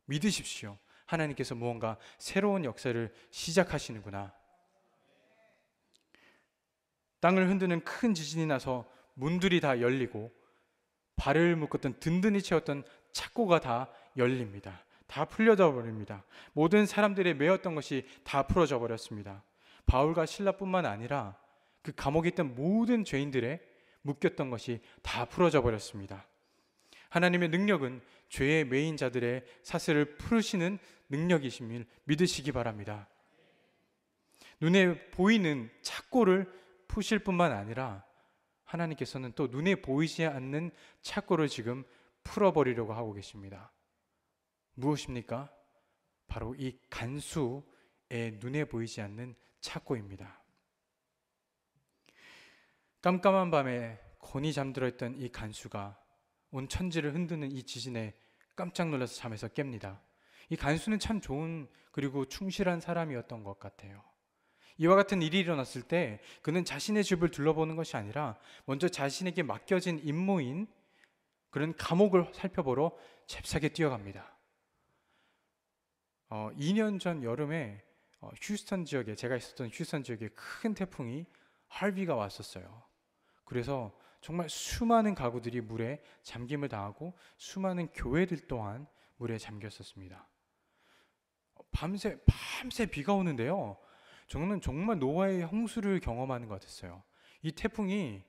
믿으십시오. 하나님께서 무언가 새로운 역사를 시작하시는구나. 땅을 흔드는 큰 지진이 나서 문들이 다 열리고 발을 묶었던 든든히 채웠던 착고가 다 열립니다. 다 풀려져 버립니다. 모든 사람들의 매였던 것이 다 풀어져 버렸습니다. 바울과 실라뿐만 아니라 그 감옥에 있던 모든 죄인들의 묶였던 것이 다 풀어져 버렸습니다. 하나님의 능력은 죄의 매인 자들의 사슬을 풀으시는 능력이심을 믿으시기 바랍니다. 눈에 보이는 착고를 푸실 뿐만 아니라 하나님께서는 또 눈에 보이지 않는 착고를 지금 풀어버리려고 하고 계십니다. 무엇입니까? 바로 이 간수의 눈에 보이지 않는 착고입니다. 깜깜한 밤에 곤히 잠들어 있던 이 간수가 온 천지를 흔드는 이 지진에 깜짝 놀라서 잠에서 깹니다. 이 간수는 참 좋은 그리고 충실한 사람이었던 것 같아요. 이와 같은 일이 일어났을 때 그는 자신의 집을 둘러보는 것이 아니라 먼저 자신에게 맡겨진 임무인 그런 감옥을 살펴보러 잽싸게 뛰어갑니다. 2년 전 여름에 휴스턴 지역에, 제가 있었던 휴스턴 지역에 큰 태풍이 할비가 왔었어요. 그래서 정말 수많은 가구들이 물에 잠김을 당하고 수많은 교회들 또한 물에 잠겼었습니다. 밤새 비가 오는데요. 저는 정말 노아의 홍수를 경험하는 것 같았어요. 이 태풍이,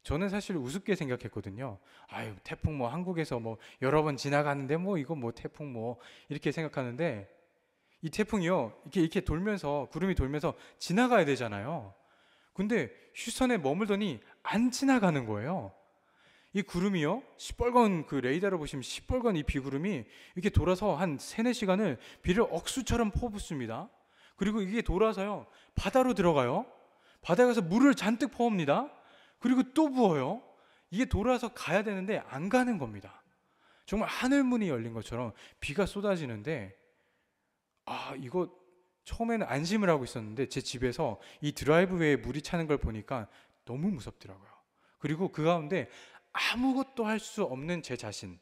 저는 사실 우습게 생각했거든요. 아유, 태풍 뭐 한국에서 뭐 여러 번 지나가는데 뭐 이거 뭐 태풍 뭐 이렇게 생각하는데, 이 태풍이요, 이렇게 돌면서, 구름이 돌면서 지나가야 되잖아요. 근데 휴선에 머물더니 안 지나가는 거예요. 이 구름이요, 시뻘건, 그 레이더로 보시면 시뻘건 이 비구름이 이렇게 돌아서 한 3-4시간을 비를 억수처럼 퍼붓습니다. 그리고 이게 돌아서요, 바다로 들어가요. 바다에 가서 물을 잔뜩 퍼옵니다. 그리고 또 부어요. 이게 돌아서 가야 되는데 안 가는 겁니다. 정말 하늘문이 열린 것처럼 비가 쏟아지는데, 이거 처음에는 안심을 하고 있었는데 제 집에서 이 드라이브웨이에 물이 차는 걸 보니까 너무 무섭더라고요. 그리고 그 가운데 아무것도 할 수 없는 제 자신,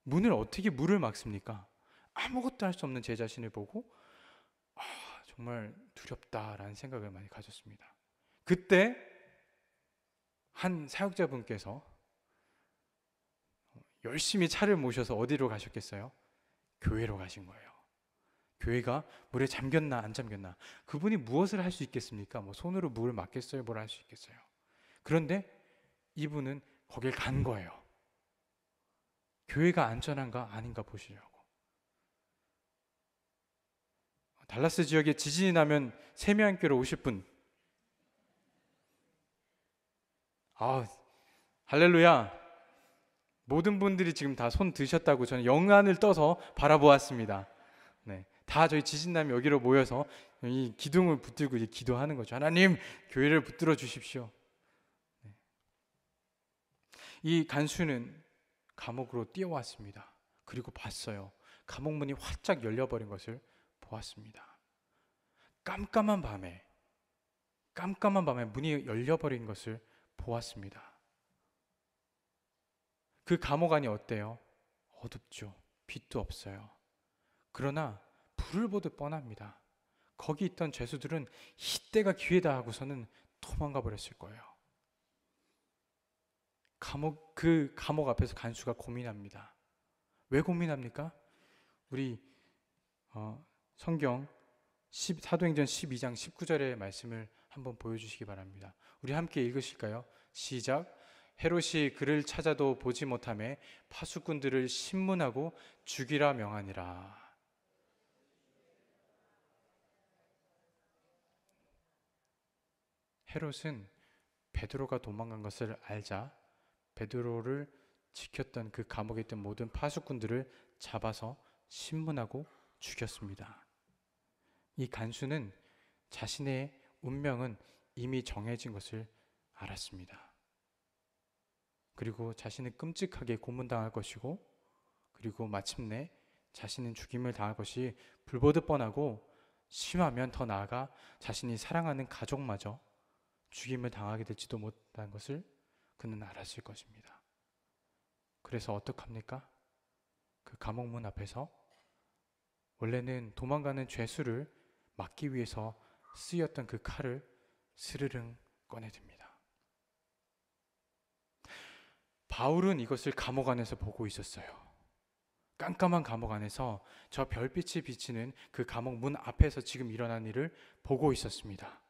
문을 어떻게 물을 막습니까? 아무것도 할 수 없는 제 자신을 보고 정말 두렵다라는 생각을 많이 가졌습니다. 그때 한 사역자분께서 열심히 차를 모셔서 어디로 가셨겠어요? 교회로 가신 거예요. 교회가 물에 잠겼나 안 잠겼나, 그분이 무엇을 할 수 있겠습니까? 뭐 손으로 물을 막겠어요? 뭘 할 수 있겠어요? 그런데 이분은 거길 간 거예요. 교회가 안전한가 아닌가 보시려고. 달라스 지역에 지진이 나면 세미안교로 오실 분? 할렐루야. 모든 분들이 지금 다 손 드셨다고 저는 영안을 떠서 바라보았습니다. 네, 다 저희 지진 나면 여기로 모여서 이 기둥을 붙들고 이제 기도하는 거죠. 하나님, 교회를 붙들어 주십시오. 네. 이 간수는 감옥으로 뛰어왔습니다. 그리고 봤어요. 감옥 문이 활짝 열려버린 것을 보았습니다. 깜깜한 밤에 문이 열려버린 것을 보았습니다. 그 감옥 안이 어때요? 어둡죠. 빛도 없어요. 그러나 불을 보듯 뻔합니다. 거기 있던 죄수들은 이때가 기회다 하고서는 도망가 버렸을 거예요. 그 감옥 앞에서 간수가 고민합니다. 왜 고민합니까? 우리 성경 사도행전 12장 19절의 말씀을 한번 보여주시기 바랍니다. 우리 함께 읽으실까요? 시작. 헤롯이 그를 찾아도 보지 못하매 파수꾼들을 신문하고 죽이라 명하니라. 헤롯은 베드로가 도망간 것을 알자 베드로를 지켰던 그 감옥에 있던 모든 파수꾼들을 잡아서 신문하고 죽였습니다. 이 간수는 자신의 운명은 이미 정해진 것을 알았습니다. 그리고 자신은 끔찍하게 고문당할 것이고, 그리고 마침내 자신은 죽임을 당할 것이 불보듯 뻔하고, 심하면 더 나아가 자신이 사랑하는 가족마저 죽임을 당하게 될지도 못한 것을 그는 알았을 것입니다. 그래서 어떡합니까? 그 감옥문 앞에서 원래는 도망가는 죄수를 막기 위해서 쓰였던 그 칼을 스르릉 꺼내듭니다. 바울은 이것을 감옥 안에서 보고 있었어요. 깜깜한 감옥 안에서 저 별빛이 비치는 그 감옥 문 앞에서 지금 일어난 일을 보고 있었습니다.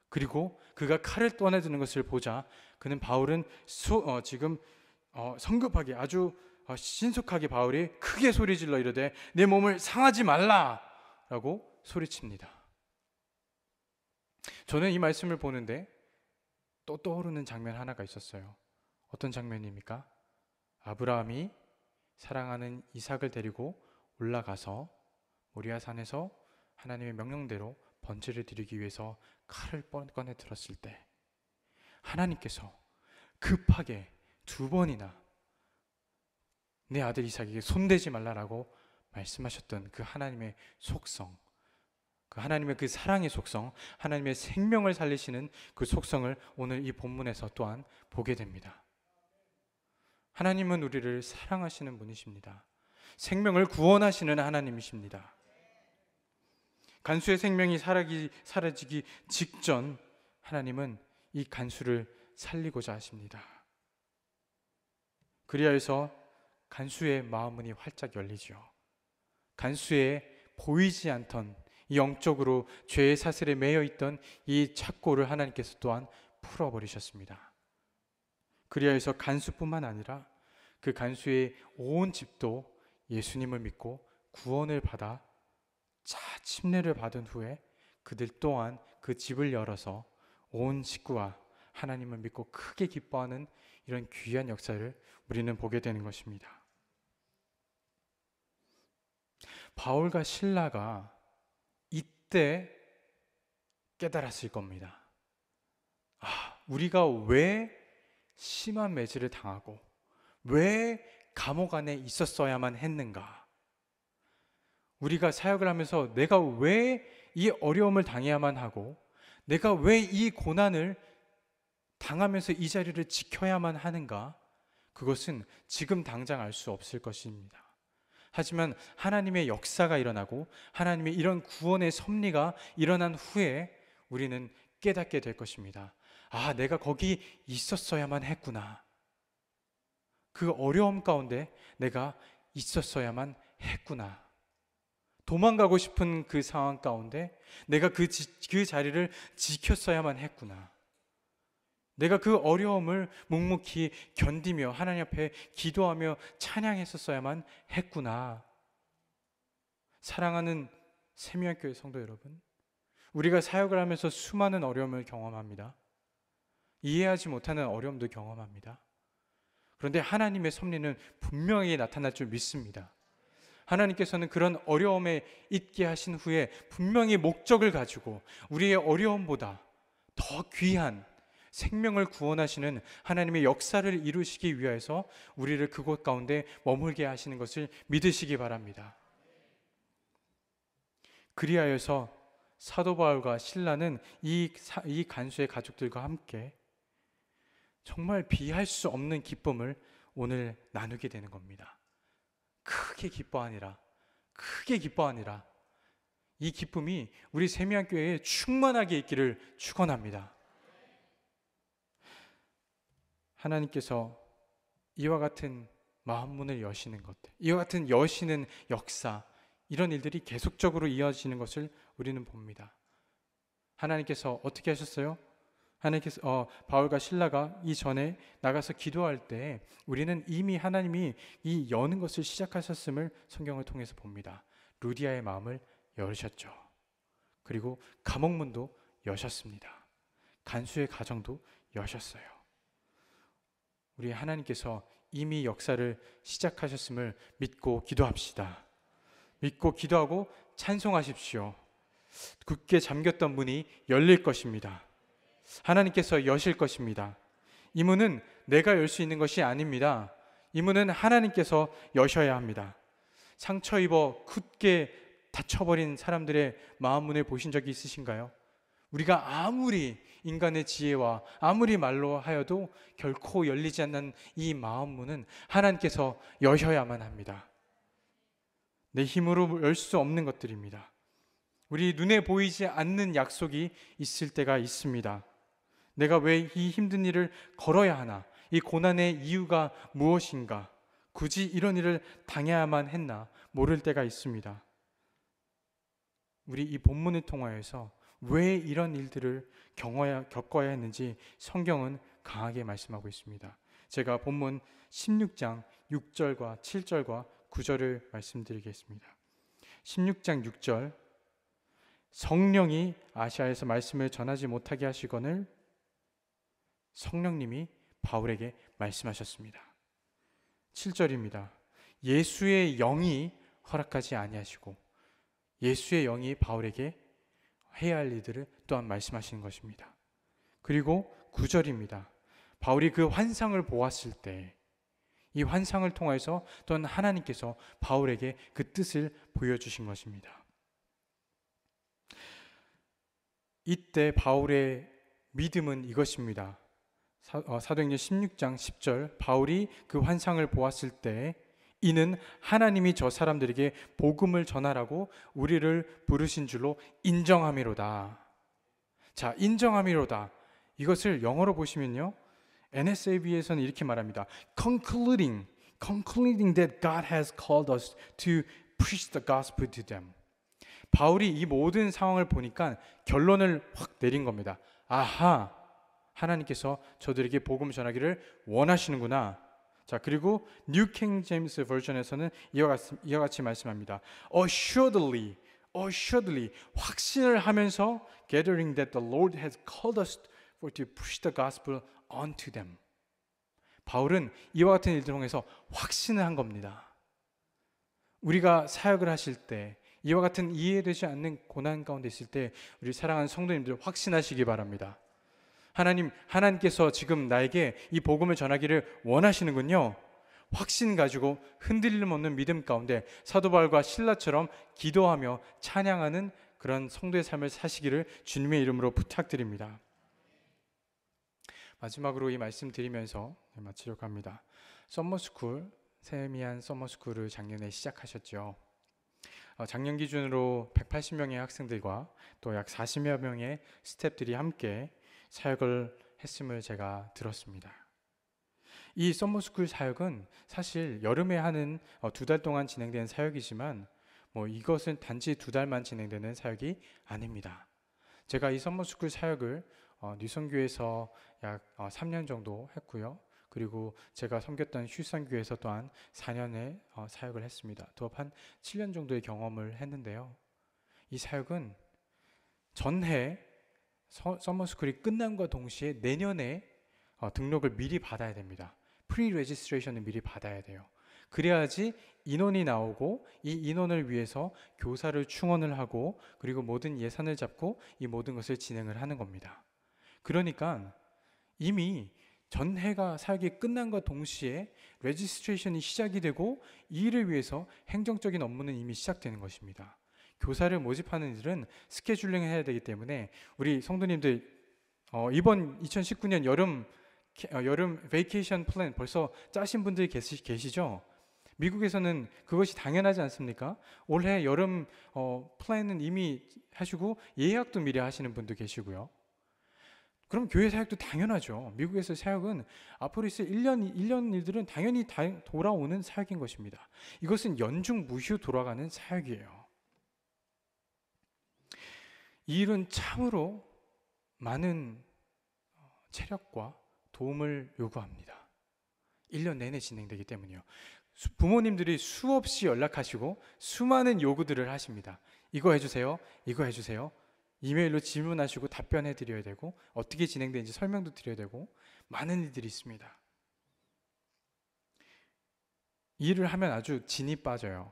그리고 그가 칼을 꺼내드는 것을 보자 바울은 지금 성급하게, 아주 신속하게 바울이 크게 소리질러 이르되 내 몸을 상하지 말라라고 소리칩니다. 저는 이 말씀을 보는데 또 떠오르는 장면 하나가 있었어요. 어떤 장면입니까? 아브라함이 사랑하는 이삭을 데리고 올라가서 모리아 산에서 하나님의 명령대로 번제를 드리기 위해서 칼을 꺼내 들었을 때 하나님께서 급하게 2번이나 내 아들 이삭에게 손대지 말라라고 말씀하셨던 그 하나님의 속성, 그 하나님의 그 사랑의 속성, 하나님의 생명을 살리시는 그 속성을 오늘 이 본문에서 또한 보게 됩니다. 하나님은 우리를 사랑하시는 분이십니다. 생명을 구원하시는 하나님이십니다. 간수의 생명이 사라지기 직전 하나님은 이 간수를 살리고자 하십니다. 그리하여서 간수의 마음문이 활짝 열리죠. 간수의 보이지 않던 영적으로 죄의 사슬에 매여 있던 이 착고를 하나님께서 또한 풀어버리셨습니다. 그리하여서 간수뿐만 아니라 그 간수의 온 집도 예수님을 믿고 구원을 받아 침례를 받은 후에 그들 또한 그 집을 열어서 온 식구와 하나님을 믿고 크게 기뻐하는 이런 귀한 역사를 우리는 보게 되는 것입니다. 바울과 실라가 이때 깨달았을 겁니다. 우리가 왜 심한 매질을 당하고 왜 감옥 안에 있었어야만 했는가? 우리가 사역을 하면서 내가 왜 이 어려움을 당해야만 하고 내가 왜 이 고난을 당하면서 이 자리를 지켜야만 하는가? 그것은 지금 당장 알 수 없을 것입니다. 하지만 하나님의 역사가 일어나고 하나님의 이런 구원의 섭리가 일어난 후에 우리는 깨닫게 될 것입니다. 내가 거기 있었어야만 했구나. 그 어려움 가운데 내가 있었어야만 했구나. 도망가고 싶은 그 상황 가운데 내가 그 자리를 지켰어야만 했구나. 내가 그 어려움을 묵묵히 견디며 하나님 앞에 기도하며 찬양했었어야만 했구나. 사랑하는 세미한교회 성도 여러분, 우리가 사역을 하면서 수많은 어려움을 경험합니다. 이해하지 못하는 어려움도 경험합니다. 그런데 하나님의 섭리는 분명히 나타날 줄 믿습니다. 하나님께서는 그런 어려움에 있게 하신 후에 분명히 목적을 가지고 우리의 어려움보다 더 귀한 생명을 구원하시는 하나님의 역사를 이루시기 위해서 우리를 그곳 가운데 머물게 하시는 것을 믿으시기 바랍니다. 그리하여서 사도 바울과 실라는 이 간수의 가족들과 함께 정말 비할 수 없는 기쁨을 오늘 나누게 되는 겁니다. 크게 기뻐하니라. 이 기쁨이 우리 세미한교회에 충만하게 있기를 축원합니다. 하나님께서 이와 같은 마음문을 여시는 것들, 이와 같은 여시는 역사, 이런 일들이 계속적으로 이어지는 것을 우리는 봅니다. 하나님께서 어떻게 하셨어요? 하나님께서 바울과 실라가 이전에 나가서 기도할 때 우리는 이미 하나님이 이 여는 것을 시작하셨음을 성경을 통해서 봅니다. 루디아의 마음을 열으셨죠. 그리고 감옥문도 여셨습니다. 간수의 가정도 여셨어요. 우리 하나님께서 이미 역사를 시작하셨음을 믿고 기도합시다. 믿고 기도하고 찬송하십시오. 굳게 잠겼던 문이 열릴 것입니다. 하나님께서 여실 것입니다. 이 문은 내가 열 수 있는 것이 아닙니다. 이 문은 하나님께서 여셔야 합니다. 상처 입어 굳게 닫혀버린 사람들의 마음문을 보신 적이 있으신가요? 우리가 아무리 인간의 지혜와 아무리 말로 하여도 결코 열리지 않는 이 마음문은 하나님께서 여셔야만 합니다. 내 힘으로 열 수 없는 것들입니다. 우리 눈에 보이지 않는 약속이 있을 때가 있습니다. 내가 왜 이 힘든 일을 걸어야 하나? 이 고난의 이유가 무엇인가? 굳이 이런 일을 당해야만 했나? 모를 때가 있습니다. 우리 이 본문을 통하여서 왜 이런 일들을 겪어야 했는지 성경은 강하게 말씀하고 있습니다. 제가 본문 16장 6절과 7절과 9절을 말씀드리겠습니다. 16장 6절, 성령이 아시아에서 말씀을 전하지 못하게 하시거늘 성령님이 바울에게 말씀하셨습니다. 7절입니다. 예수의 영이 허락하지 아니하시고 예수의 영이 바울에게 해야 할 일들을 또한 말씀하시는 것입니다. 그리고 9절입니다. 바울이 그 환상을 보았을 때 이 환상을 통해서 또한 하나님께서 바울에게 그 뜻을 보여주신 것입니다. 이때 바울의 믿음은 이것입니다. 사도행전 16장 10절, 바울이 그 환상을 보았을 때 이는 하나님이 저 사람들에게 복음을 전하라고 우리를 부르신 줄로 인정함이로다. 자, 인정함이로다. 이것을 영어로 보시면요, NSAB에서는 이렇게 말합니다. concluding that God has called us to preach the gospel to them. 바울이 이 모든 상황을 보니까 결론을 확 내린 겁니다. 아하, 하나님께서 저들에게 복음 전하기를 원하시는구나. 자, 그리고 뉴 킹 제임스 버전에서는 이와 같이 말씀합니다. assuredly 확신을 하면서 gathering that the Lord has called us for to preach the gospel unto them. 바울은 이와 같은 일들을 통해서 확신을 한 겁니다. 우리가 사역을 하실 때, 이와 같은 이해되지 않는 고난 가운데 있을 때 우리 사랑하는 성도님들 확신하시기 바랍니다. 하나님께서 지금 나에게 이 복음을 전하기를 원하시는군요. 확신 가지고 흔들림 없는 믿음 가운데 사도 바울과 실라처럼 기도하며 찬양하는 그런 성도의 삶을 사시기를 주님의 이름으로 부탁드립니다. 마지막으로 이 말씀 드리면서 마치려고 합니다. 썸머스쿨, 세미한 썸머스쿨을 작년에 시작하셨죠. 작년 기준으로 180명의 학생들과 또 약 40여 명의 스태프들이 함께 사역을 했음을 제가 들었습니다. 이 썸머스쿨 사역은 사실 여름에 하는 2달 동안 진행되는 사역이지만 이것은 단지 2달만 진행되는 사역이 아닙니다. 제가 이 썸머스쿨 사역을 뉴선교에서 약 3년 정도 했고요. 그리고 제가 섬겼던 휴선교에서 또한 4년의 사역을 했습니다. 도합 한 7년 정도의 경험을 했는데요. 이 사역은 전해 서머스쿨이 끝남과 동시에 내년에 등록을 미리 받아야 됩니다. 프리-레지스트레이션을 미리 받아야 돼요. 그래야지 인원이 나오고 이 인원을 위해서 교사를 충원을 하고 그리고 모든 예산을 잡고 이 모든 것을 진행을 하는 겁니다. 그러니까 이미 전해가 사역이 끝남과 동시에 레지스트레이션이 시작이 되고 이 일을 위해서 행정적인 업무는 이미 시작되는 것입니다. 교사를 모집하는 일은 스케줄링을 해야 되기 때문에 우리 성도님들 이번 2019년 여름 베이케이션 플랜 벌써 짜신 분들이 계시죠? 미국에서는 그것이 당연하지 않습니까? 올해 여름 플랜은 이미 하시고 예약도 미리 하시는 분도 계시고요. 그럼 교회 사역도 당연하죠. 미국에서 사역은 앞으로 있을 1년 일들은 당연히 돌아오는 사역인 것입니다. 이것은 연중 무휴 돌아가는 사역이에요. 이 일은 참으로 많은 체력과 도움을 요구합니다. 1년 내내 진행되기 때문이요. 부모님들이 수없이 연락하시고 수많은 요구들을 하십니다. 이거 해주세요. 이거 해주세요. 이메일로 질문하시고 답변해 드려야 되고 어떻게 진행되는지 설명도 드려야 되고 많은 일들이 있습니다. 이 일을 하면 아주 진이 빠져요.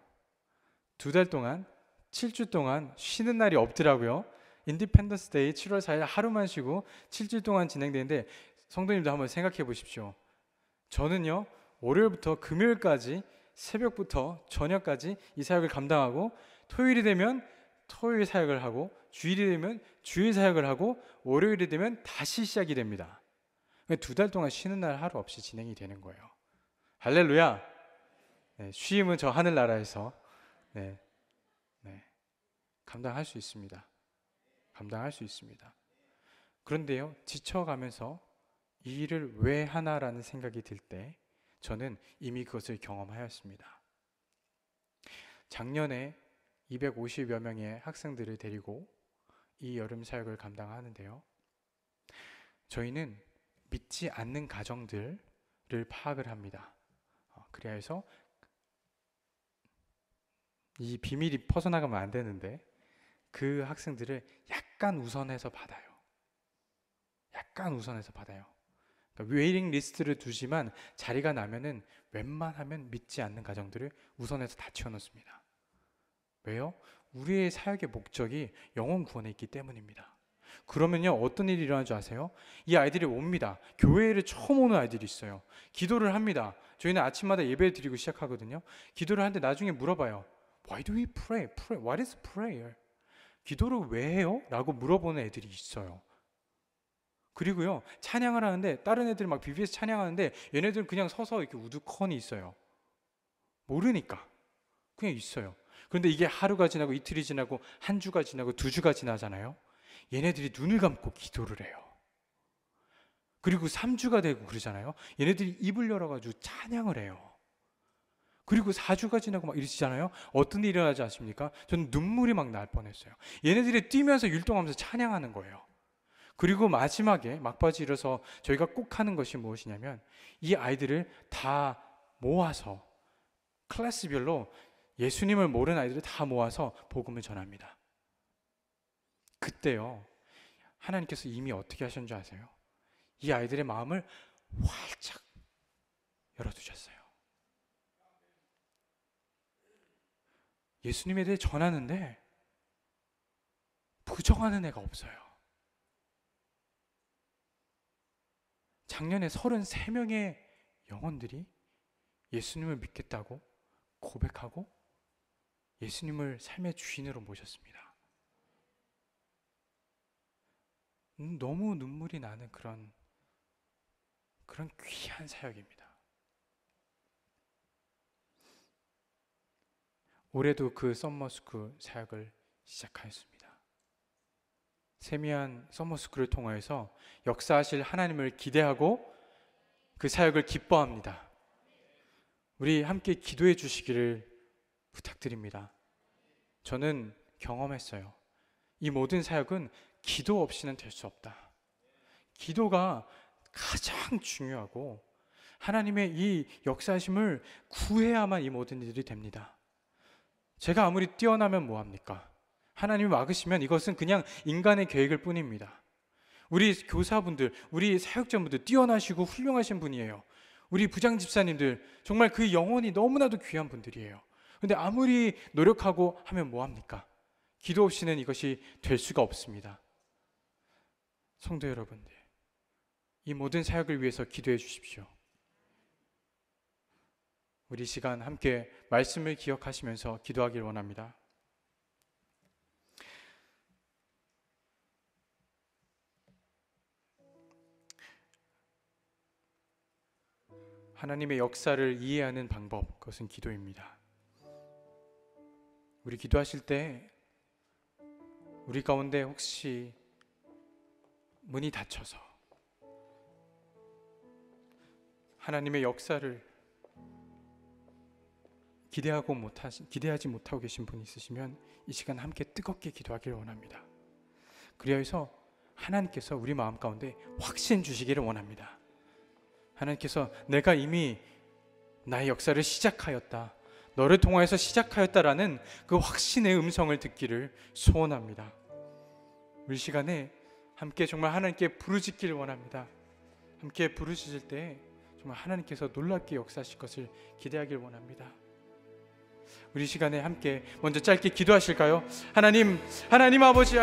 2달 동안 7주 동안 쉬는 날이 없더라고요. 인디펜던스 데이 7월 4일 하루만 쉬고 7주 동안 진행되는데 성도님도 한번 생각해 보십시오. 저는요 월요일부터 금요일까지 새벽부터 저녁까지 이 사역을 감당하고 토요일이 되면 토요일 사역을 하고 주일이 되면 주일 사역을 하고 월요일이 되면 다시 시작이 됩니다. 2달 동안 쉬는 날 하루 없이 진행이 되는 거예요. 할렐루야. 네, 쉼은 저 하늘나라에서 감당할 수 있습니다. 감당할 수 있습니다. 그런데요, 지쳐가면서 이 일을 왜 하나라는 생각이 들 때 저는 이미 그것을 경험하였습니다. 작년에 250여 명의 학생들을 데리고 이 여름 사역을 감당하는데요. 저희는 믿지 않는 가정들을 파악을 합니다. 그래야 해서 이 비밀이 퍼져나가면 안 되는데 그 학생들을 약간 우선해서 받아요. 약간 우선해서 받아요. 그러니까 웨이팅 리스트를 두지만 자리가 나면은 웬만하면 믿지 않는 가정들을 우선해서 다 채워놓습니다. 왜요? 우리의 사역의 목적이 영혼 구원에 있기 때문입니다. 그러면요 어떤 일이 일어나는 줄 아세요? 이 아이들이 옵니다. 교회를 처음 오는 아이들이 있어요. 기도를 합니다. 저희는 아침마다 예배를 드리고 시작하거든요. 기도를 하는데 나중에 물어봐요. Why do we pray? What is prayer? 기도를 왜 해요? 라고 물어보는 애들이 있어요. 그리고요 찬양을 하는데 다른 애들 막 BBS 찬양하는데 얘네들은 그냥 서서 이렇게 우두커니 있어요. 모르니까 그냥 있어요. 그런데 이게 하루가 지나고 이틀이 지나고 한 주가 지나고 두 주가 지나잖아요. 얘네들이 눈을 감고 기도를 해요. 그리고 3주가 되고 그러잖아요. 얘네들이 입을 열어가지고 찬양을 해요. 그리고 4주가 지나고 막 이러시잖아요. 어떤 일이 일어나지 않습니까? 저는 눈물이 막 날 뻔했어요. 얘네들이 뛰면서 율동하면서 찬양하는 거예요. 그리고 마지막에 막바지 이뤄서 저희가 꼭 하는 것이 무엇이냐면 이 아이들을 다 모아서 클래스별로 예수님을 모르는 아이들을 다 모아서 복음을 전합니다. 그때요, 하나님께서 이미 어떻게 하셨는지 아세요? 이 아이들의 마음을 활짝 열어두셨어요. 예수님에 대해 전하는데 부정하는 애가 없어요. 작년에 33명의 영혼들이 예수님을 믿겠다고 고백하고 예수님을 삶의 주인으로 모셨습니다. 너무 눈물이 나는 그런 귀한 사역입니다. 올해도 그 썸머스쿨 사역을 시작하였습니다. 세미한 썸머스쿨을 통하여서 역사하실 하나님을 기대하고 그 사역을 기뻐합니다. 우리 함께 기도해 주시기를 부탁드립니다. 저는 경험했어요. 이 모든 사역은 기도 없이는 될 수 없다. 기도가 가장 중요하고 하나님의 이 역사하심을 구해야만 이 모든 일들이 됩니다. 제가 아무리 뛰어나면 뭐합니까? 하나님이 막으시면 이것은 그냥 인간의 계획일 뿐입니다. 우리 교사분들, 우리 사역자분들 뛰어나시고 훌륭하신 분이에요. 우리 부장집사님들 정말 그 영혼이 너무나도 귀한 분들이에요. 그런데 아무리 노력하고 하면 뭐합니까? 기도 없이는 이것이 될 수가 없습니다. 성도 여러분들, 이 모든 사역을 위해서 기도해 주십시오. 우리 시간 함께 말씀을 기억하시면서 기도하길 원합니다. 하나님의 역사를 이해하는 방법, 그것은 기도입니다. 우리 기도하실 때 우리 가운데 혹시 문이 닫혀서 하나님의 역사를 기대하지 못하고 계신 분이 있으시면 이 시간 함께 뜨겁게 기도하기를 원합니다. 그리하여서 하나님께서 우리 마음 가운데 확신 주시기를 원합니다. 하나님께서 내가 이미 나의 역사를 시작하였다, 너를 통하여서 시작하였다라는 그 확신의 음성을 듣기를 소원합니다. 우리 시간에 함께 정말 하나님께 부르짖기를 원합니다. 함께 부르짖을 때 정말 하나님께서 놀랍게 역사하실 것을 기대하길 원합니다. 우리 시간에 함께 먼저 짧게 기도하실까요? 하나님 아버지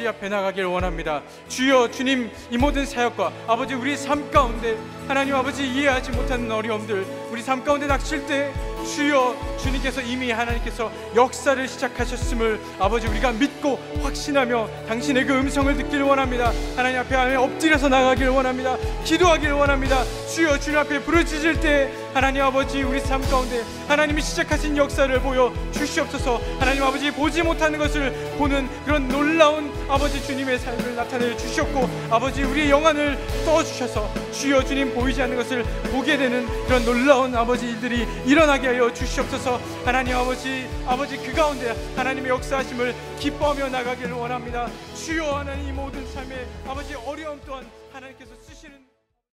앞에 나가길 원합니다. 주여, 주님, 이 모든 사역과 아버지 우리 삶 가운데 하나님 아버지 이해하지 못하는 어려움들 우리 삶 가운데 닥칠 때 주여, 주님께서 이미 하나님께서 역사를 시작하셨음을 아버지 우리가 믿고 확신하며 당신의 그 음성을 듣기를 원합니다. 하나님 앞에 엎드려서 나가기를 원합니다. 기도하기를 원합니다. 주여, 주님 앞에 부르짖을 때 하나님 아버지 우리 삶 가운데 하나님이 시작하신 역사를 보여 주시옵소서. 하나님 아버지 보지 못하는 것을 보는 그런 놀라운 아버지 주님의 삶을 나타내 주셨고 아버지 우리의 영안을 떠주셔서 주여, 주님 보이지 않는 것을 보게 되는 그런 놀라운 아버지 일들이 일어나게 하여 주시옵소서. 하나님 아버지 그 가운데 하나님의 역사하심을 기뻐하며 나가기를 원합니다. 주여, 하나님 이 모든 삶의 아버지 어려움 또한 하나님께서 쓰시는